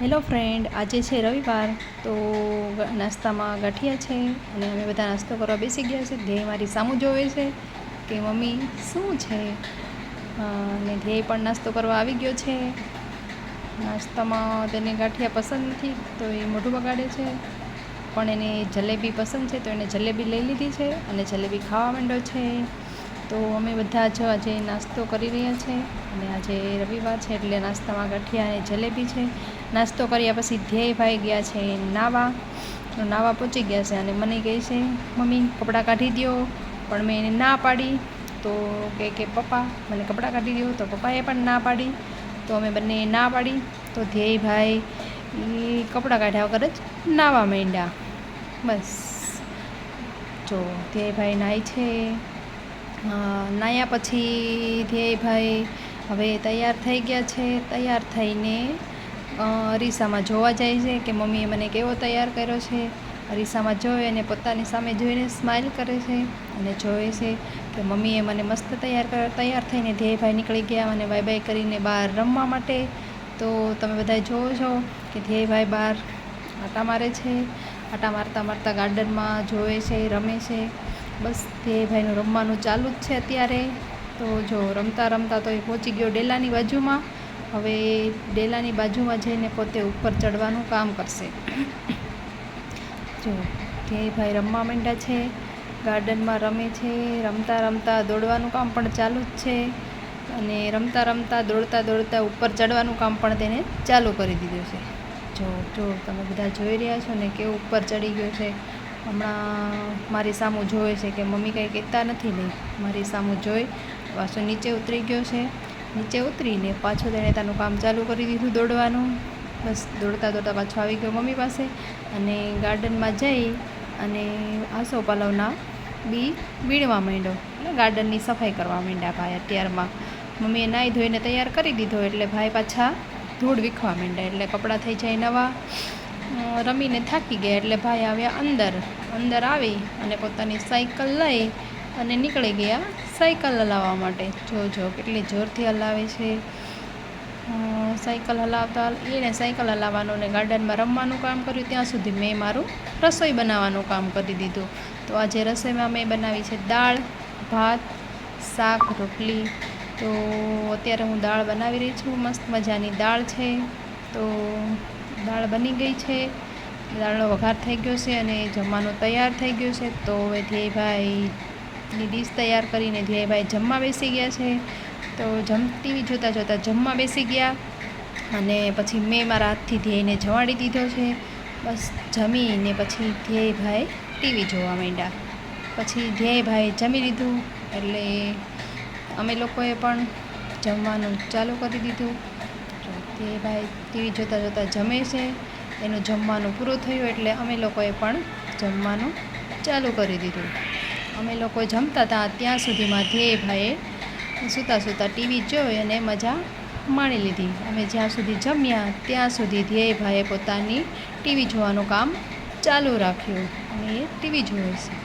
Hello friend, આજે છે રવિવાર, તો નાસ્તામાં ગાંઠિયા છે અને અમે બધા નાસ્તો કરવા બેસી ગયા છે. ધ્યેય મારી સામું જોવે છે કે મમ્મી શું છે, અને ધ્યેય પણ નાસ્તો કરવા આવી ગયો છે. નાસ્તામાં તેને ગાંઠિયા પસંદ નથી તો એ મોઢું બગાડે છે, પણ એને જલેબી પસંદ છે તો એને જલેબી લઈ લીધી છે અને જલેબી ખાવા માંડ્યો છે. તો અમે બધા જ આજે નાસ્તો કરી રહ્યા છે અને આજે રવિવાર છે એટલે નાસ્તામાં ગાંઠિયા અને જલેબી છે. નાસ્તો કર્યા પછી ધ્યેયભાઈ ગયા છે નાવા પહોંચી ગયા છે અને મને કહે છે મમ્મી કપડાં કાઢી દો, પણ મેં એને ના પાડી. તો કે પપ્પા મને કપડાં કાઢી દો, તો પપ્પાએ પણ ના પાડી. તો અમે બંને ના પાડી તો ધ્યેયભાઈ એ કપડાં કાઢ્યા વગર જ નાવા માંડ્યા. બસ જો ધ્યેયભાઈ નાય છે. નાહ્યા પછી ધ્યેયભાઈ હવે તૈયાર થઈ ગયા છે. તૈયાર થઈને અરીસામાં જોવા જાય છે કે મમ્મીએ મને કેવો તૈયાર કર્યો છે. અરીસામાં જોઈ અને પોતાની સામે જોઈને સ્માઇલ કરે છે અને જોવે છે કે મમ્મીએ મને મસ્ત તૈયાર થઈને ધ્યેયભાઈ નીકળી ગયા અને બાય બાય કરીને બહાર રમવા માટે. તો તમે બધા જોવો છો કે ધ્યેયભાઈ બહાર આટા મારે છે. આટા મારતા મારતા ગાર્ડનમાં જોવે છે, રમે છે. બસ ધ્યેયભાઈનું રમવાનું ચાલુ જ છે અત્યારે. તો જો રમતા રમતા તો એ પહોંચી ગયો ડેલાની બાજુમાં. હવે ડેલાની બાજુમાં જઈને પોતે ઉપર ચડવાનું કામ કરશે. જો ધ્યેયભાઈ રમવા માંડ્યા છે, ગાર્ડનમાં રમે છે. રમતા રમતા દોડવાનું કામ પણ ચાલુ જ છે અને રમતા રમતા દોડતા દોડતા ઉપર ચડવાનું કામ પણ તેને ચાલુ કરી દીધું છે. જો તમે બધા જોઈ રહ્યા છો ને કે ઉપર ચડી ગયો છે. હમણાં મારી સામું જોવે છે કે મમ્મી કંઈ કહેતા નથી ને, મારી સામું જોઈ પાછો નીચે ઉતરી ગયો છે. નીચે ઉતરીને પાછું તેણે તેનું કામ ચાલુ કરી દીધું દોડવાનું. બસ દોડતા દોડતા પાછો આવી ગયો મમ્મી પાસે અને ગાર્ડનમાં જઈ અને આસોપાલવના બી વીણવા માંડ્યો, એટલે ગાર્ડનની સફાઈ કરવા માંડ્યા ભાઈ. અત્યારમાં મમ્મીએ નાહી ધોઈને તૈયાર કરી દીધો એટલે ભાઈ પાછા ધૂળ વીખવા માંડ્યા. એટલે કપડાં થઈ જાય નવા. રમીને થાકી ગયા એટલે ભાઈ આવ્યા અંદર આવી અને પોતાની સાયકલ લઈ અને નીકળી ગયા સાયકલ હલાવવા માટે. જો કેટલી જોરથી હલાવે છે. સાયકલ હલાવતા એને સાયકલ હલાવવાનું ને ગાર્ડનમાં રમવાનું કામ કર્યું ત્યાં સુધી મેં મારું રસોઈ બનાવવાનું કામ કરી દીધું. તો આજે રસોઈમાં મેં બનાવી છે દાળ, ભાત, શાક, રોટલી. તો અત્યારે હું દાળ બનાવી રહી છું. મસ્ત મજાની દાળ છે. તો દાળ બની ગઈ છે, દાળનો વઘાર થઈ ગયો છે અને જમવાનું તૈયાર થઈ ગયું છે. તો હવે ધ્યેયભાઈની ડીશ તૈયાર કરીને ધ્યેયભાઈ જમવા બેસી ગયા છે. તો ટીવી જોતાં જોતાં જમવા બેસી ગયા અને પછી મેં મારા હાથથી ધ્યેયને જમાડી દીધો છે. બસ જમીને પછી ધ્યેયભાઈ ટીવી જોવા માંડ્યા. પછી ધ્યેયભાઈ જમી લીધું એટલે અમે લોકોએ પણ જમવાનું ચાલુ કરી દીધું. ધ્યેયભાઈ ટીવી જોતાં જોતાં જમે છે. એનું જમવાનું પૂરું થયું એટલે અમે લોકોએ પણ જમવાનું ચાલુ કરી દીધું. અમે લોકો જમતા હતા ત્યાં સુધીમાં ધ્યેયભાઈએ સૂતા ટીવી જોઈ અને મજા માણી લીધી. અમે જ્યાં સુધી જમ્યા ત્યાં સુધી ધ્યેયભાઈએ પોતાની ટીવી જોવાનું કામ ચાલુ રાખ્યું અને એ ટીવી જોવે છે.